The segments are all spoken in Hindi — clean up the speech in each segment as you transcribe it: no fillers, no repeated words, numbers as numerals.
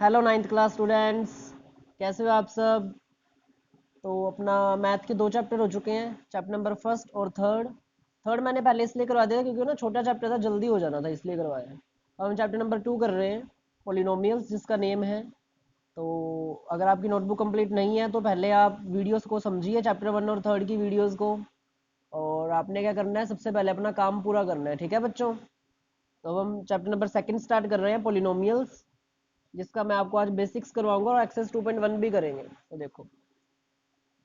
हेलो नाइन्थ क्लास स्टूडेंट्स, कैसे हो आप सब। तो अपना मैथ के 2 चैप्टर हो चुके हैं, चैप्टर नंबर फर्स्ट और थर्ड। थर्ड मैंने पहले इसलिए करवा दिया क्योंकि ना छोटा चैप्टर था, जल्दी हो जाना था, इसलिए करवाया है। अब हम चैप्टर नंबर 2 कर रहे हैं, पोलिनोमियल्स जिसका नेम है। तो अगर आपकी नोटबुक कंप्लीट नहीं है तो पहले आप वीडियोस को समझिए, चैप्टर 1 और थर्ड की वीडियोस को। और आपने क्या करना है, सबसे पहले अपना काम पूरा करना है, ठीक है बच्चों। तो अब हम चैप्टर नंबर सेकंड स्टार्ट कर रहे हैं, पोलिनोमियल्स, जिसका मैं आपको आज बेसिक्स करवाऊंगा और एक्सेस 2.1 भी करेंगे। तो देखो,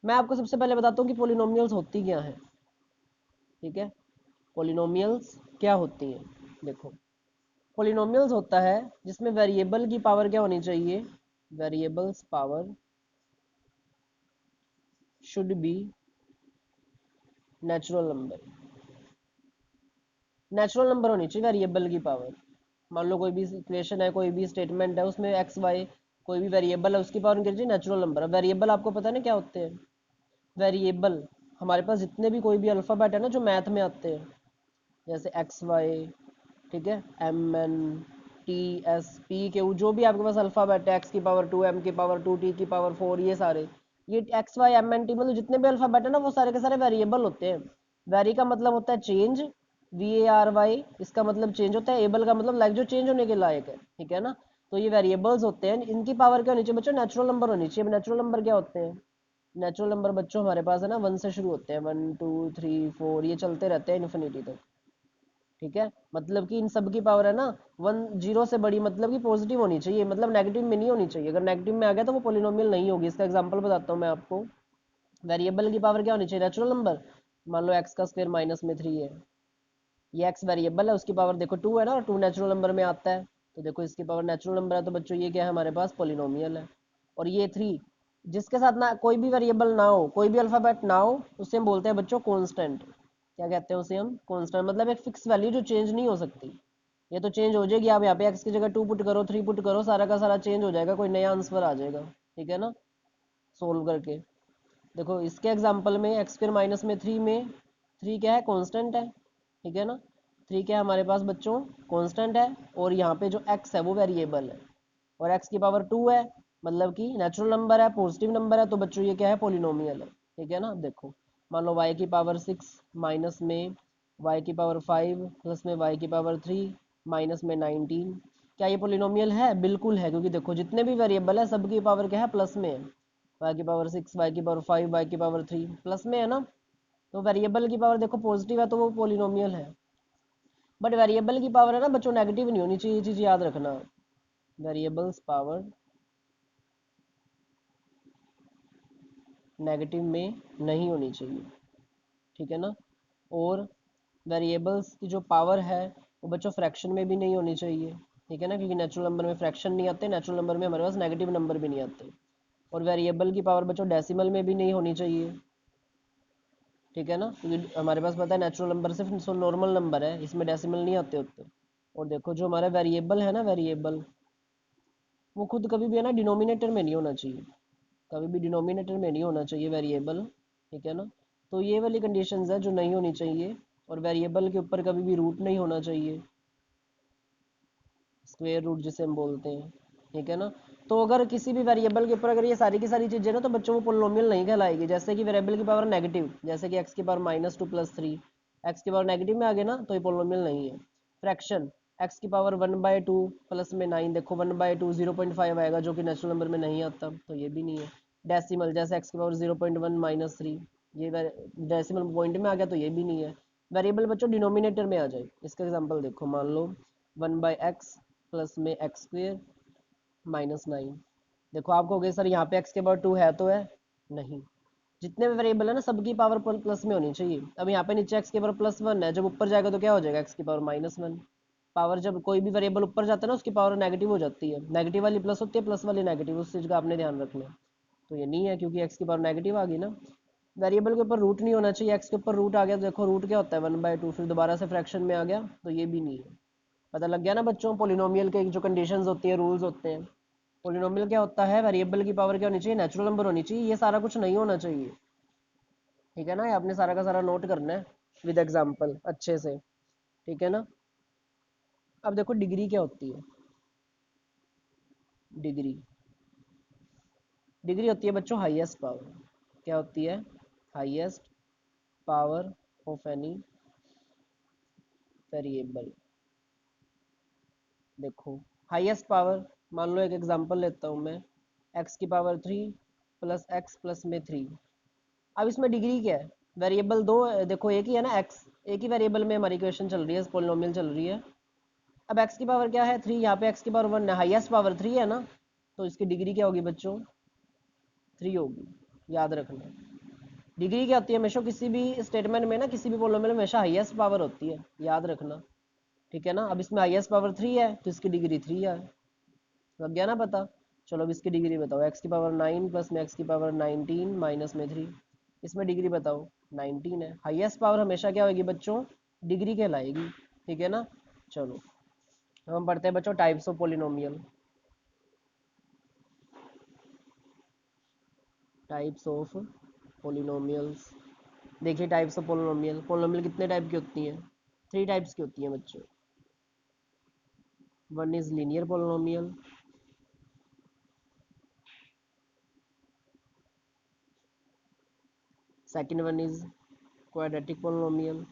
मैं आपको सबसे पहले बताता हूँ कि पोलिनोमियल्स होती क्या है। ठीक है, पोलिनोमियल्स क्या होती हैं। देखो, पोलिनोमियल्स होता है जिसमें वेरिएबल की पावर क्या होनी चाहिए, variables power should be natural number. Natural number होनी चाहिए वेरिएबल की पावर। मान लो कोई भी इक्वेशन है, कोई भी स्टेटमेंट है, उसमें एक्स वाई कोई भी वेरिएबल है, उसकी पावर होनी चाहिए नेचुरल नंबर। वेरिएबल आपको पता है ना क्या होते हैं। वेरिएबल हमारे पास जितने भी कोई भी अल्फ़ाबेट है ना जो मैथ में आते हैं, जैसे एक्स वाई, ठीक है, M N T S P Q, जो भी आपके पास अल्फ़ाबेट है, एक्स की पावर 2, एम की पावर 2, टी की पावर 4, ये सारे, ये X Y M N T मतलब जितने भी अल्फ़ाबेट है ना वो सारे के सारे वेरिएबल होते हैं। वेरी का मतलब होता है change, V A R Y, इसका मतलब चेंज होता है। एबल का मतलब लाइक जो चेंज होने के लायक है, ठीक है ना। तो ये वेरिएबल्स होते हैं, इनकी पावर क्या होनी चाहिए बच्चों, नेचुरल नंबर होनी चाहिए। नेचुरल नंबर क्या होते हैं, नेचुरल नंबर बच्चों हमारे पास है ना 1 से शुरू होते हैं, 1 2 3 4, ये चलते रहते हैं इन्फिनिटी तक। ठीक है, मतलब कि इन सब की पावर है ना 1 0 से बड़ी, मतलब कि पॉजिटिव होनी चाहिए, मतलब नेगेटिव में नहीं होनी चाहिए। अगर नेगेटिव में आ गया तो वो पोलिनोमियल नहीं होगी। इसका एग्जांपल बताता हूँ मैं आपको। वेरिएबल की पावर क्या होनी चाहिए, नेचुरल नंबर। मान लो एक्स का स्क्वायर -3 है, ये एक्स वेरिएबल है, उसकी पावर देखो 2 है ना, और 2 नेचुरल नंबर में आता है। तो देखो इसकी पावर नेचुरल नंबर है, तो बच्चों ये क्या है हमारे पास, पोलिनोमियल है। और ये 3 जिसके साथ ना कोई भी वेरिएबल ना हो, कोई भी अल्फाबेट ना हो, उसे हम बोलते हैं बच्चों कॉन्स्टेंट। क्या कहते हैं उसे हम, कॉन्स्टेंट, मतलब एक फिक्स वैल्यू जो चेंज नहीं हो सकती। ये तो चेंज हो जाएगी, आप यहाँ पे एक्स की जगह 2 पुट करो, 3 पुट करो, सारा का सारा चेंज हो जाएगा, कोई नया आंसर आ जाएगा। ठीक है ना, सोल्व करके। देखो इसके एग्जाम्पल में एक्स स्क्वायर माइनस में 3 में 3 क्या है, कांस्टेंट है। ठीक है ना, 3 क्या है हमारे पास बच्चों, कांस्टेंट है। और यहाँ पे जो x है वो वेरिएबल है, और x की पावर 2 है, मतलब कि नेचुरल नंबर है, पॉजिटिव नंबर है। तो बच्चों ये क्या है, पोलिनोमियल है। ठीक है ना, देखो मान लो y की पावर 6 माइनस में y की पावर 5 प्लस में y की पावर 3 माइनस में 19, क्या ये पोलिनोमियल है, बिल्कुल है। क्योंकि देखो जितने भी वेरिएबल है सबकी पावर क्या है, प्लस में है। y की पावर 6, y की पावर 5, y की पावर 3 प्लस में है ना। तो वेरिएबल की पावर देखो पॉजिटिव है तो वो पोलिनोमियल है। बट वेरिएबल की पावर है ना बच्चों नेगेटिव नहीं होनी चाहिए, ये चीज़ याद रखना। वेरिएबल्स पावर नेगेटिव में नहीं होनी चाहिए, ठीक है ना। और वेरिएबल्स की जो पावर है वो बच्चों फ्रैक्शन में भी नहीं होनी चाहिए, ठीक है ना, क्योंकि नेचुरल नंबर में फ्रैक्शन नहीं आते, नेचुरल नंबर में हमारे पास नेगेटिव नंबर भी नहीं आते। और वेरिएबल की पावर बच्चों डेसिमल में भी नहीं होनी चाहिए, ठीक है ना, क्योंकि हमारे पास पता है नेचुरल नंबर सिर्फ नॉर्मल नंबर है, इसमें डेसिमल नहीं आते होते। और देखो जो हमारा वेरिएबल है ना, वेरिएबल वो खुद कभी भी है ना डिनोमिनेटर में नहीं होना चाहिए, कभी भी डिनोमिनेटर में नहीं होना चाहिए वेरिएबल। ठीक है ना, तो ये वाली कंडीशंस है जो नहीं होनी चाहिए। और वेरिएबल के ऊपर कभी भी रूट नहीं होना चाहिए, स्क्वायर रूट जिसे हम बोलते हैं। ठीक है ना, तो अगर किसी भी वेरिएबल के ऊपर अगर ये सारी की सारी चीज़ें ना, तो बच्चों को पोलिनोमियल नहीं कहलाएगी। जैसे कि वेरिएबल की पावर नेगेटिव, जैसे कि एक्स की पावर -2 + 3, एक्स की पावर नेगेटिव में आ गए ना तो ये पोलिनोमियल नहीं है। फ्रैक्शन, एक्स की पावर 1/2 प्लस में 9, देखो 1/2 0.5 आएगा, जो कि नेचुरल नंबर में नहीं आता, तो ये भी नहीं है। डेसिमल, जैसे एक्स की पावर 0.1 - 3, ये डेसिमल पॉइंट में आ गया, तो ये भी नहीं है। वेरिएबल बच्चों डिनोमिनेटर में आ जाए। इसका एग्जांपल देखो, मान लो 1/x प्लस में एक्स स्क्वेयर -9। देखो आप कहोगे सर यहाँ पे एक्स के पावर 2 है तो है, नहीं, जितने भी वेरिएबल है ना सबकी पावर प्लस में होनी चाहिए। अब यहाँ पे नीचे एक्स के पावर +1 है, जब ऊपर जाएगा तो क्या हो जाएगा, एक्स की पावर -1। पावर जब कोई भी वेरिएबल ऊपर जाता है ना उसकी पावर नेगेटिव हो जाती है, नेगेटिव वाली प्लस होती है, प्लस वाली नेगेटिव, उस चीज़ का आपने ध्यान रखना है। तो ये नहीं है क्योंकि एक्स की पावर नेगेटिव आ गई ना। वेरिएबल के ऊपर रूट नहीं होना चाहिए, एक्स के ऊपर रूट आ गया तो देखो रूट क्या होता है, 1/2, फिर दोबारा से फ्रैक्शन में आ गया, तो ये भी नहीं है। पता लग गया ना बच्चों, पोलिनोमियल के जो कंडीशंस होती है, रूल्स होते हैं। पोलिनोमियल क्या होता है, वेरिएबल की पावर क्या होनी चाहिए, नेचुरल नंबर होनी चाहिए, ये सारा कुछ नहीं होना चाहिए। ठीक है ना, ये आपने सारा का सारा नोट करना है विद एग्जांपल अच्छे से। ठीक है ना, अब देखो डिग्री क्या होती है। डिग्री। डिग्री होती है बच्चों हाईएस्ट पावर। क्या होती है? Highest power of any variable. देखो हाईएस्ट पावर, मान लो एक एग्जांपल लेता हूँ मैं, एक्स की पावर 3 प्लस एक्स प्लस में 3। अब इसमें डिग्री क्या है? वेरिएबल दो देखो एक ही है ना, एक्स, एक ही वेरिएबल में हमारी इक्वेशन चल रही है, पोलिनोमियल चल रही है। अब एक्स की पावर क्या है? 3, यहाँ पे एक्स की पावर 1 है, हाईएस्ट पावर 3 है ना, तो इसकी डिग्री क्या होगी बच्चों? 3 होगी। याद रखना, डिग्री क्या होती है हमेशा किसी भी स्टेटमेंट में ना, किसी भी पोलिनोमियल में हमेशा हाईएस्ट पावर होती है, याद रखना। ठीक है ना? अब इसमें हाईएस्ट पावर 3 है तो इसकी डिग्री 3 है। लग गया ना पता? चलो अब इसकी डिग्री बताओ, एक्स की पावर 9 प्लस में एक्स की पावर 19 माइनस में 3। इसमें डिग्री बताओ, 19 है। हाईएस्ट पावर हमेशा क्या होगी बच्चों? डिग्री कहलाएगी। ठीक है ना? चलो अब हम पढ़ते हैं बच्चों types of polynomial. Types of polynomials. देखिए टाइप्स ऑफ पोलिनोमियल, पोलिनोमियल कितने टाइप की होती हैं? 3 टाइप्स की होती हैं बच्चों। One is linear polynomial, second one is quadratic polynomial,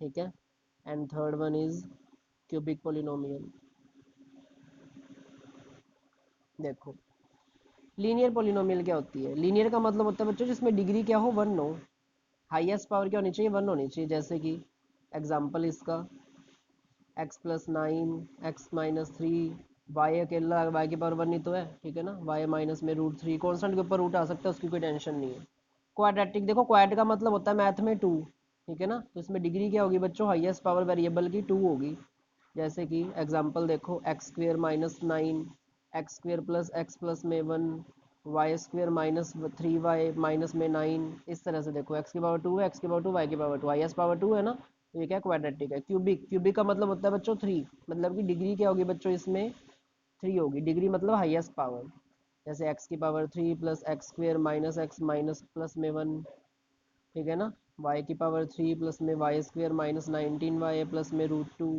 ठीक है, and third one is cubic polynomial. देखो लीनियर पोलिनोमियल क्या होती है? लीनियर का मतलब होता है बच्चों जिसमें डिग्री क्या हो? 1 हो। हाईएस्ट पावर क्या होनी चाहिए? 1 होनी चाहिए। जैसे कि एग्जांपल इसका x plus 9 X minus 3, Y अकेला, वाई की पावर 1 ही तो है, ठीक है ना, वाई माइनस में √3, कॉन्स्टेंट के ऊपर रूट आ सकता है, उसकी कोई टेंशन नहीं है। क्वाड्रेटिक, देखो क्वाड का मतलब होता है मैथ में 2, ठीक है ना, तो इसमें डिग्री क्या होगी बच्चों? हाईएस्ट पावर वेरिएबल की 2 होगी। जैसे कि एग्जांपल देखो, X square minus 9 X square plus X plus में 1, Y square minus 3 Y minus में 9। इस तरह से देखो एक्स की पावर 2 है, एक्स की पावर 2, वाई की पावर 2, हाईएस्ट पावर 2 है ना, तो ये क्या क्वाड्रेटिक है। क्यूबिक, क्यूबिक का मतलब होता है बच्चों 3, मतलब कि डिग्री क्या होगी बच्चों इसमें? 3 होगी। डिग्री मतलब हाईएस्ट पावर। जैसे एक्स की power 3 plus X square minus X minus plus में 1, ठीक है ना, वाई की पावर 3 प्लस में Y square minus 19 Y plus में √2,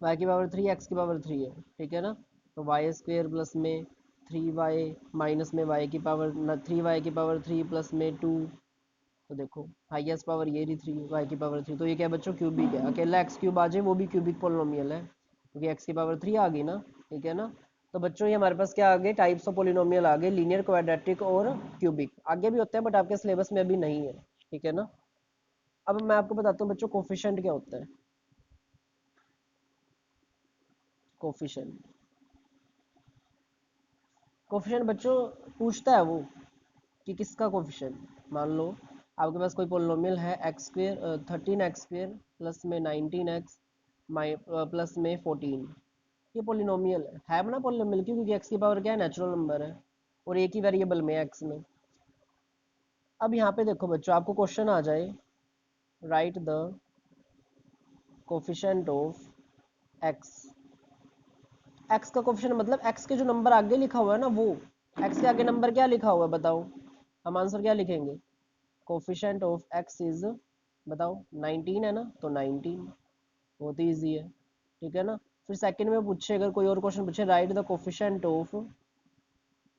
वाई की पावर 3 एक्स की पावर 3 है, ठीक है ना, तो वाई स्क्वेयर प्लस में 3 वाई माइनस में वाई की पावर 3 वाई की पावर 3 प्लस में 2। तो देखो हाईएस्ट पावर ये रही 3 वाई की पावर 3, तो ये क्या है बच्चों? क्यूबिक है। अकेला एक्स क्यूब आ जाए वो भी क्यूबिक पोलिनोमियल है, क्योंकि एक्स की पावर 3 आ गई ना, ठीक है ना। तो बच्चों ये हमारे पास क्या आ गए? टाइप्स ऑफ पोलिनोमियल आ गए, लीनियर, क्वाड्रेटिक और क्यूबिक। आगे भी होते हैं बट आपके सिलेबस में अभी नहीं है, ठीक है ना। अब मैं आपको बताता हूँ बच्चों कोफिशिएंट क्या होता है। कोफिशिएंट, कोफिशिएंट बच्चों पूछता है वो कि किसका कोफिशिएंट। मान लो आपके पास कोई पोलिनोमियल है, एक्स स्क्वेयर 13x² प्लस में 19x प्लस में 14। ये पोलिनोमियल है ना पोलिनोमियल, क्यों? क्योंकि एक्स की पावर क्या है? नेचुरल नंबर है, और एक ही वेरिएबल में एक्स में। अब यहाँ पे देखो बच्चों, आपको क्वेश्चन आ जाए, right the coefficient of x. X का कोफिशिएंट मतलब एक्स के जो नंबर आगे लिखा हुआ है ना वो, एक्स के आगे नंबर क्या लिखा हुआ है बताओ? हम आंसर क्या लिखेंगे? कोफिशिएंट ऑफ एक्स इज, बताओ, 19 है ना, तो 19। बहुत ही ईजी है, ठीक है ना। फिर सेकंड में पूछे, अगर कोई और क्वेश्चन पूछे, right the coefficient of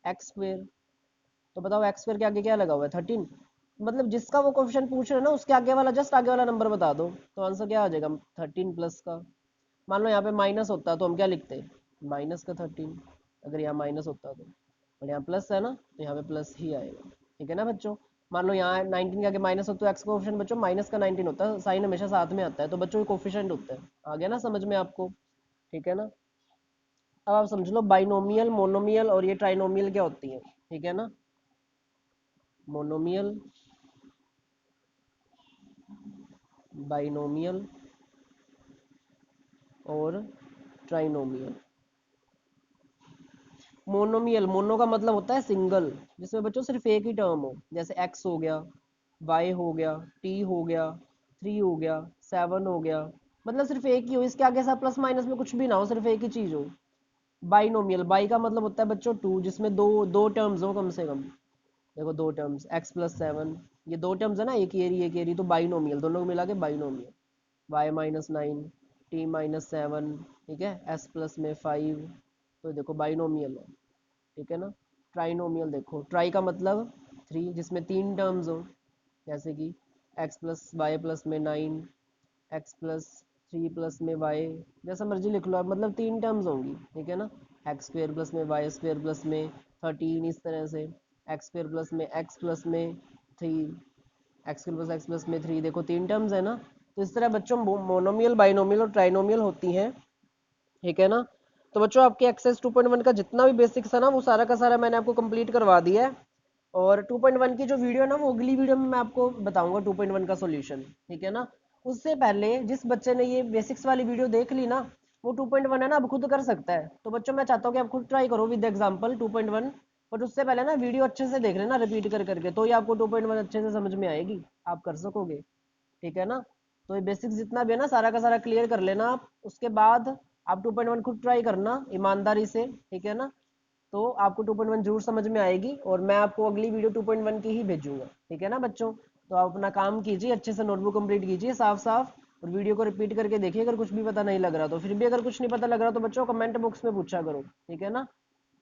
x square, तो बताओ एक्स स्क्वेयर के आगे क्या लगा हुआ है? 13। मतलब जिसका वो कोफिशिएंट पूछ रहे हैं ना उसके आगे वाला, जस्ट आगे वाला नंबर बता दो, तो आंसर क्या आ जाएगा? 13 प्लस का। मान लो यहाँ पे माइनस होता तो हम क्या लिखते? माइनस का 13, अगर यहाँ माइनस होता तो, और यहाँ प्लस है ना, तो यहाँ पे प्लस ही आएगा, ठीक है ना बच्चों। मान लो यहाँ 19 के आगे माइनस होता तो एक्स कोफिशिएंट बच्चों माइनस का 19 होता है, साइन हमेशा साथ में आता है, तो बच्चों ये कोफिशिएंट होता है। आ गया ना समझ में आपको? ठीक है ना। अब आप समझ लो बाइनोमियल, मोनोमियल और ये ट्राइनोमियल क्या होती है, ठीक है ना। मोनोमियल, बाइनोमियल और ट्राइनोमियल। मोनोमियल, मोनो का मतलब होता है सिंगल, जिसमें बच्चों सिर्फ एक ही टर्म हो, जैसे एक्स हो गया, वाई हो गया, टी हो गया, 3 हो गया, 7 हो गया, मतलब सिर्फ एक ही हो, इसके आगे सब प्लस माइनस में कुछ भी ना हो, सिर्फ एक ही चीज हो। बाइनोमियल, बाई का मतलब होता है बच्चों 2, जिसमें दो दो टर्म्स हो कम से कम। देखो दो टर्म्स, x प्लस 7, ये दो टर्म्स है ना, एक एरी एक एरी, तो बाइनोमियल, दोनों को मिला के बाइनोमियल। y-9 t-7, ठीक है, s प्लस में 5, तो देखो बाइनोमियल है, ठीक है ना। ट्राइनोमियल देखो, ट्राई का मतलब 3 जिसमें 3 टर्म्स हो, जैसे कि x प्लस वाई प्लस में 9, एक्स प्लस 3 प्लस में वाई, जैसा मर्जी लिख लो आप, मतलब 3 टर्म्स होंगी, ठीक है ना। एक्स स्क्वेयर प्लस में वाई स्क्वेयर प्लस में 13, इस तरह से एक्स स्क्वेयर प्लस में एक्स प्लस में 3, x square plus X plus में 3, देखो 3 टर्म्स है ना। तो इस तरह बच्चों मोनोमियल बाइनोमियल और ट्राइनोमियल होती हैं, ठीक है ना। तो बच्चों आपके एक्सेस 2.1 का जितना भी बेसिक्स है ना, वो सारा का सारा मैंने आपको कंप्लीट करवा दिया है। और 2.1 की जो वीडियो है ना, वो अगली वीडियो में मैं आपको बताऊंगा 2.1 का सॉल्यूशन, ठीक है ना। उससे पहले जिस बच्चे ने ये बेसिक्स वाली वीडियो देख ली ना, वो 2.1 है ना अब खुद कर सकता है। तो बच्चों मैं चाहता हूँ कि आप खुद ट्राई करो विद एग्जांपल 2.1, बट उससे पहले ना वीडियो अच्छे से देख लेना रिपीट कर करके, तो ही आपको 2.1 अच्छे से समझ में आएगी, आप कर सकोगे, ठीक है ना। तो ये बेसिक्स जितना भी है ना, सारा का सारा क्लियर कर लेना आप, उसके बाद आप 2.1 खुद ट्राई करना ईमानदारी से, ठीक है ना। तो आपको 2.1 जरूर समझ में आएगी, और मैं आपको अगली वीडियो 2.1 की ही भेजूंगा, ठीक है ना बच्चों। तो आप अपना काम कीजिए, अच्छे से नोटबुक कंप्लीट कीजिए साफ साफ, और वीडियो को रिपीट करके देखिए, अगर कुछ भी पता नहीं लग रहा तो, फिर भी अगर कुछ नहीं पता लग रहा तो बच्चों कमेंट बॉक्स में पूछा करो, ठीक है ना।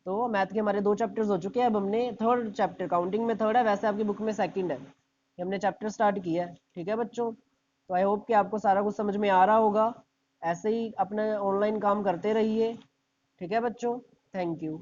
तो मैथ के हमारे 2 चैप्टर्स हो चुके हैं, अब हमने थर्ड चैप्टर, काउंटिंग में थर्ड है, वैसे आपकी बुक में सेकंड है, ये हमने चैप्टर स्टार्ट किया है, ठीक है बच्चों। तो आई होप कि आपको सारा कुछ समझ में आ रहा होगा, ऐसे ही अपना ऑनलाइन काम करते रहिए, ठीक है बच्चों। Thank you.